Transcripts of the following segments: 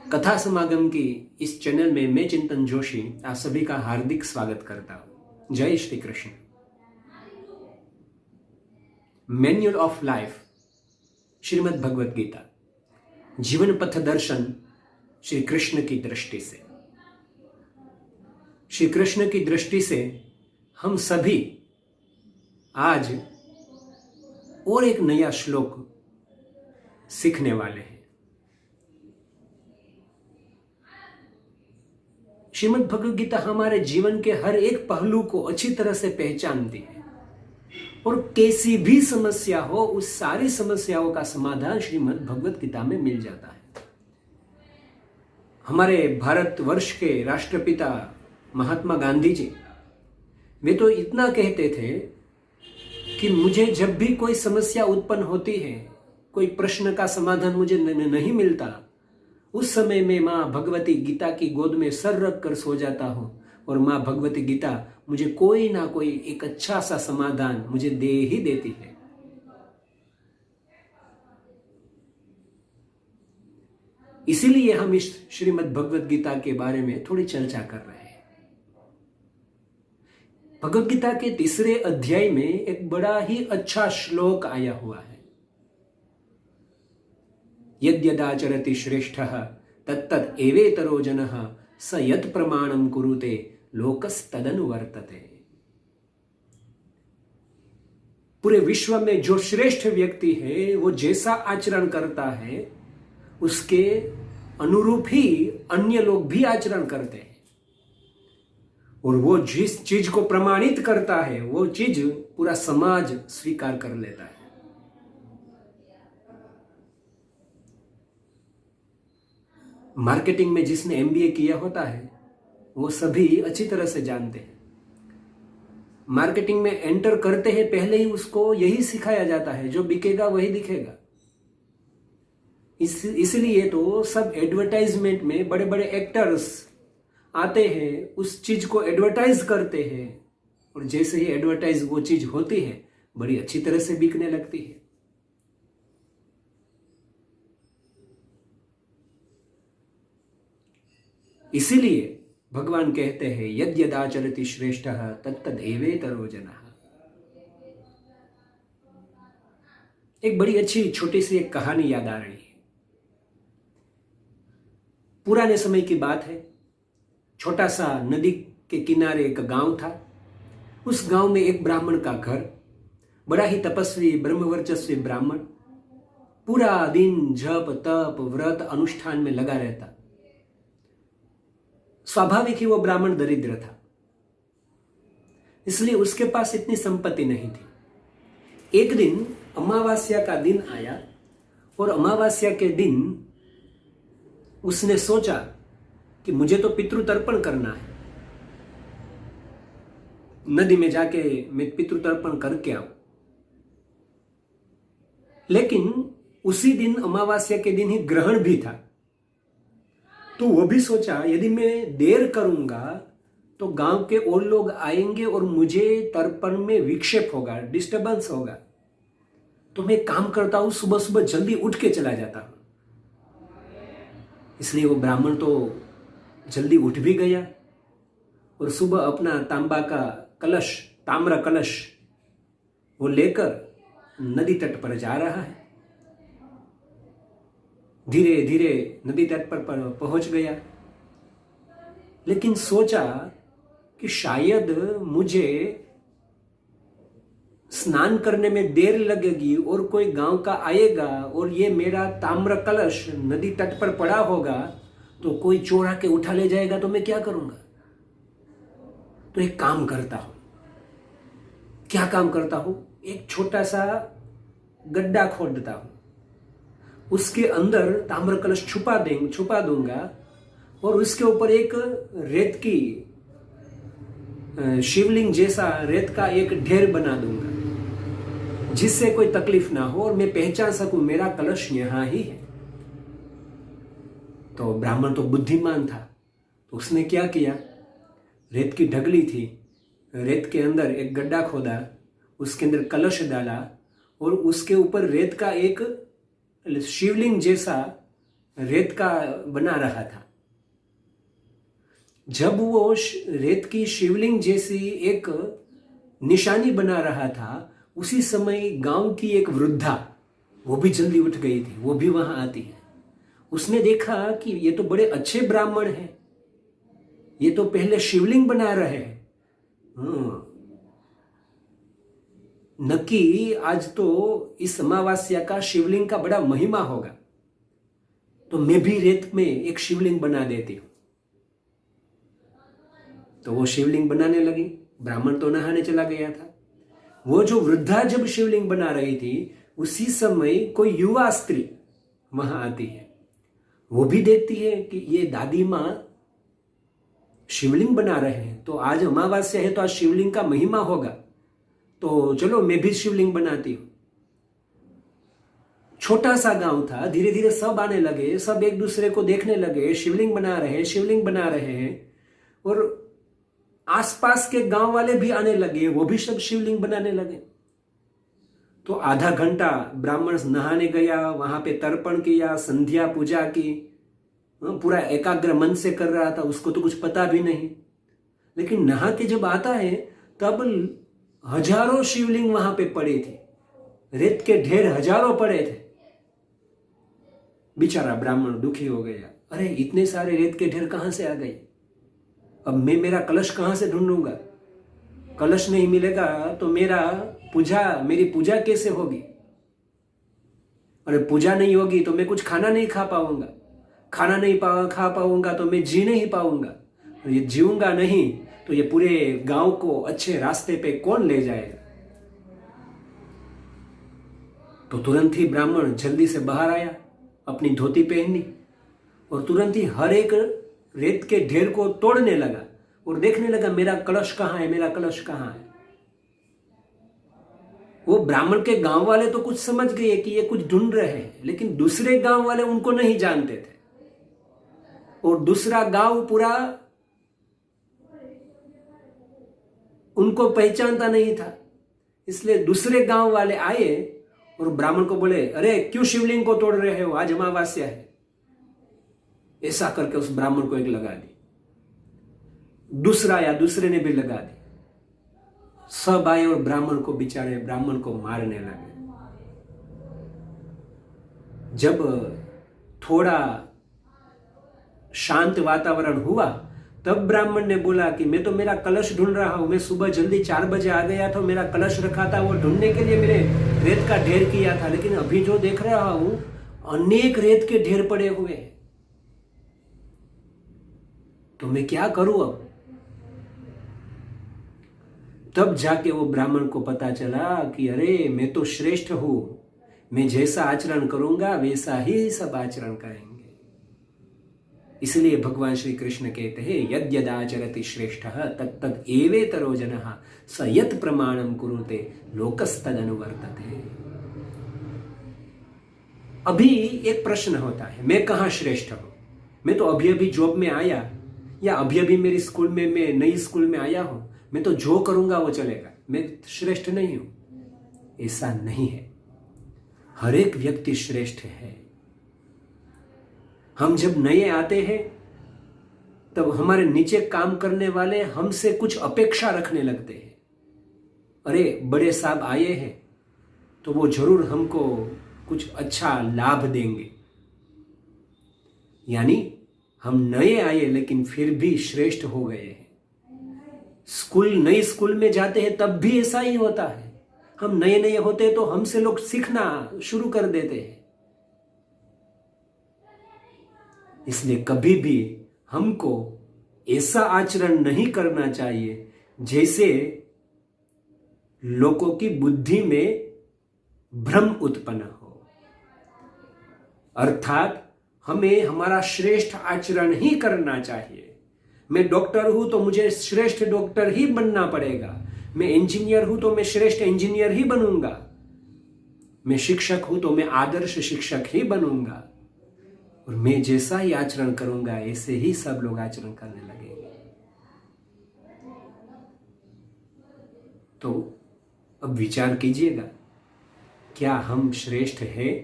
कथा समागम की इस चैनल में मैं चिंतन जोशी आप सभी का हार्दिक स्वागत करता हूं। जय Shri Krishna. Manual of life Shrimad Bhagavad Gita, जीवन पथ दर्शन श्री कृष्ण की दृष्टि से। श्री कृष्ण की दृष्टि से हम सभी आज और एक नया श्लोक सीखने वाले हैं। श्रीमद् भगवत गीता हमारे जीवन के हर एक पहलू को अच्छी तरह से पहचानती है और कैसी भी समस्या हो उस सारी समस्याओं का समाधान श्रीमद् भगवत गीता में मिल जाता है। हमारे भारतवर्ष के राष्ट्रपिता महात्मा गांधी जी वे तो इतना कहते थे कि मुझे जब भी कोई समस्या उत्पन्न होती है, कोई प्रश्न का समाधान मुझे नहीं मिलता, उस समय में माँ भगवती गीता की गोद में सर रख कर सो जाता हूं और माँ भगवती गीता मुझे कोई ना कोई एक अच्छा सा समाधान मुझे दे ही देती है। इसीलिए हम इस श्रीमद् भगवत गीता के बारे में थोड़ी चर्चा कर रहे हैं। भगवत गीता के तीसरे अध्याय में एक बड़ा ही अच्छा श्लोक आया हुआ है। यद्यदाचरति श्रेष्ठः तत्तद् एवेतरो जनः स यत् प्रमाणं कुरुते लोकस्तदनुवर्तते। पूरे विश्व में जो श्रेष्ठ व्यक्ति है वो जैसा आचरण करता है उसके अनुरूप ही अन्य लोग भी आचरण करते हैं और वो जिस चीज को प्रमाणित करता है वो चीज पूरा समाज स्वीकार कर लेता है। मार्केटिंग में जिसने एमबीए किया होता है वो सभी अच्छी तरह से जानते हैं। मार्केटिंग में एंटर करते हैं पहले ही उसको यही सिखाया जाता है, जो बिकेगा वही दिखेगा। इसलिए तो सब एडवर्टाइजमेंट में बड़े बड़े एक्टर्स आते हैं, उस चीज को एडवर्टाइज करते हैं और जैसे ही एडवर्टाइज वो चीज होती है बड़ी अच्छी तरह से बिकने लगती है। इसीलिए भगवान कहते हैं यद्यदाचरति श्रेष्ठः तत्तद् एवेतरो जनः। एक बड़ी अच्छी छोटी सी एक कहानी याद आ रही है। पुराने समय की बात है। छोटा सा नदी के किनारे एक गांव था। उस गांव में एक ब्राह्मण का घर, बड़ा ही तपस्वी ब्रह्मवर्चस्वी ब्राह्मण, पूरा दिन जप तप व्रत अनुष्ठान में लगा रहता। स्वाभाविक ही वो ब्राह्मण दरिद्र था, इसलिए उसके पास इतनी संपत्ति नहीं थी। एक दिन अमावस्या का दिन आया और अमावस्या के दिन उसने सोचा कि मुझे तो पितृतर्पण करना है, नदी में जाके मैं पितृतर्पण करके आऊं। लेकिन उसी दिन अमावस्या के दिन ही ग्रहण भी था, तो वो भी सोचा यदि मैं देर करूंगा तो गांव के और लोग आएंगे और मुझे तर्पण में विक्षेप होगा, डिस्टर्बेंस होगा। तो मैं काम करता हूं, सुबह सुबह जल्दी उठ के चला जाता हूं। इसलिए वो ब्राह्मण तो जल्दी उठ भी गया और सुबह अपना तांबा का कलश, ताम्र कलश वो लेकर नदी तट पर जा रहा है। धीरे धीरे नदी तट पर पहुंच गया, लेकिन सोचा कि शायद मुझे स्नान करने में देर लगेगी और कोई गांव का आएगा और ये मेरा ताम्र कलश नदी तट पर पड़ा होगा तो कोई चोरा के उठा ले जाएगा, तो मैं क्या करूंगा। तो एक काम करता हूं। क्या काम करता हूं? एक छोटा सा गड्ढा खोदता हूं, उसके अंदर ताम्र कलश छुपा दूंगा और उसके ऊपर एक रेत की शिवलिंग जैसा रेत का एक ढेर बना दूंगा, जिससे कोई तकलीफ ना हो और मैं पहचान सकूं मेरा कलश यहां ही है। तो ब्राह्मण तो बुद्धिमान था, तो उसने क्या किया, रेत की ढगली थी, रेत के अंदर एक गड्ढा खोदा, उसके अंदर कलश डाला और उसके ऊपर रेत का एक शिवलिंग जैसा रेत का बना रहा था। जब वो रेत की शिवलिंग जैसी एक निशानी बना रहा था, उसी समय गांव की एक वृद्धा, वो भी जल्दी उठ गई थी, वो भी वहां आती है। उसने देखा कि ये तो बड़े अच्छे ब्राह्मण हैं, ये तो पहले शिवलिंग बना रहे हैं। नक्की आज तो इस अमावस्या का शिवलिंग का बड़ा महिमा होगा, तो मैं भी रेत में एक शिवलिंग बना देती हूं। तो वो शिवलिंग बनाने लगी। ब्राह्मण तो नहाने चला गया था। वो जो वृद्धा जब शिवलिंग बना रही थी, उसी समय कोई युवा स्त्री वहां आती है। वो भी देखती है कि ये दादी मां शिवलिंग बना रहे हैं, तो आज अमावस्या है तो आज शिवलिंग का महिमा होगा, तो चलो मैं भी शिवलिंग बनाती हूं। छोटा सा गांव था, धीरे धीरे सब आने लगे, सब एक दूसरे को देखने लगे, शिवलिंग बना रहे हैं, शिवलिंग बना रहे हैं। और आसपास के गांव वाले भी आने लगे, वो भी सब शिवलिंग बनाने लगे। तो आधा घंटा ब्राह्मण नहाने गया, वहां पे तर्पण किया, संध्या पूजा की, पूरा एकाग्र मन से कर रहा था, उसको तो कुछ पता भी नहीं। लेकिन नहा के जब आता है तब हजारों शिवलिंग वहां पे पड़ी थी, रेत के ढेर हजारों पड़े थे। बेचारा ब्राह्मण दुखी हो गया, अरे इतने सारे रेत के ढेर कहां से आ गए, अब मैं मेरा कलश कहां से ढूंढूंगा, कलश नहीं मिलेगा तो मेरी पूजा कैसे होगी, अरे पूजा नहीं होगी तो मैं कुछ खाना नहीं खा पाऊंगा, खाना नहीं खा पाऊंगा तो मैं जी नहीं पाऊंगा, ये जीऊंगा नहीं तो ये पूरे गांव को अच्छे रास्ते पे कौन ले जाएगा। तो तुरंत ही ब्राह्मण जल्दी से बाहर आया, अपनी धोती पहनी और तुरंत ही हर एक रेत के ढेर को तोड़ने लगा और देखने लगा मेरा कलश कहां है, मेरा कलश कहां है। वो ब्राह्मण के गांव वाले तो कुछ समझ गए कि ये कुछ ढूंढ रहे हैं, लेकिन दूसरे गांव वाले उनको नहीं जानते थे और दूसरा गांव पूरा उनको पहचानता नहीं था। इसलिए दूसरे गांव वाले आए और ब्राह्मण को बोले, अरे क्यों शिवलिंग को तोड़ रहे हो, आज अमावस्या है। ऐसा करके उस ब्राह्मण को एक लगा दी, दूसरा या दूसरे ने भी लगा दी। सब आए और ब्राह्मण को मारने लगे। जब थोड़ा शांत वातावरण हुआ तब ब्राह्मण ने बोला कि मैं तो मेरा कलश ढूंढ रहा हूं, मैं सुबह जल्दी 4 बजे आ गया था, मेरा कलश रखा था, वो ढूंढने के लिए मैंने रेत का ढेर किया था, लेकिन अभी जो देख रहा हूं अनेक रेत के ढेर पड़े हुए हैं, तो मैं क्या करूं अब। तब जाके वो ब्राह्मण को पता चला कि अरे मैं तो श्रेष्ठ हूं, मैं जैसा आचरण करूंगा वैसा ही सब आचरण करेंगे। इसलिए भगवान श्री कृष्ण कहते हैं, यद्यदाचरति श्रेष्ठः तत्तद एवेतरो जनः स यत् प्रमाणम कुरुते लोकस्तदनुवर्तते। अभी एक प्रश्न होता है, मैं कहां श्रेष्ठ हूं, मैं तो अभी अभी जॉब में आया या अभी अभी मेरी स्कूल में मैं नई स्कूल में आया हूं, मैं तो जो करूंगा वो चलेगा, मैं श्रेष्ठ नहीं हूं। ऐसा नहीं है, हर एक व्यक्ति श्रेष्ठ है। हम जब नए आते हैं तब हमारे नीचे काम करने वाले हमसे कुछ अपेक्षा रखने लगते हैं, अरे बड़े साहब आए हैं तो वो जरूर हमको कुछ अच्छा लाभ देंगे। यानी हम नए आए लेकिन फिर भी श्रेष्ठ हो गए हैं। नई स्कूल में जाते हैं तब भी ऐसा ही होता है, हम नए नए होते तो हमसे लोग सीखना शुरू कर देते हैं। इसलिए कभी भी हमको ऐसा आचरण नहीं करना चाहिए जैसे लोगों की बुद्धि में भ्रम उत्पन्न हो। अर्थात हमें हमारा श्रेष्ठ आचरण ही करना चाहिए। मैं डॉक्टर हूं तो मुझे श्रेष्ठ डॉक्टर ही बनना पड़ेगा, मैं इंजीनियर हूं तो मैं श्रेष्ठ इंजीनियर ही बनूंगा, मैं शिक्षक हूं तो मैं आदर्श शिक्षक ही बनूंगा, और मैं जैसा ही आचरण करूंगा ऐसे ही सब लोग आचरण करने लगेंगे। तो अब विचार कीजिएगा, क्या हम श्रेष्ठ हैं?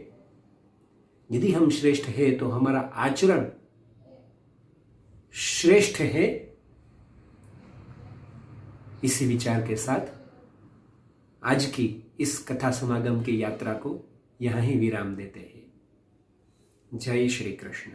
यदि हम श्रेष्ठ है तो हमारा आचरण श्रेष्ठ है। इसी विचार के साथ आज की इस कथा समागम की यात्रा को यहां ही विराम देते हैं। जय श्री कृष्ण।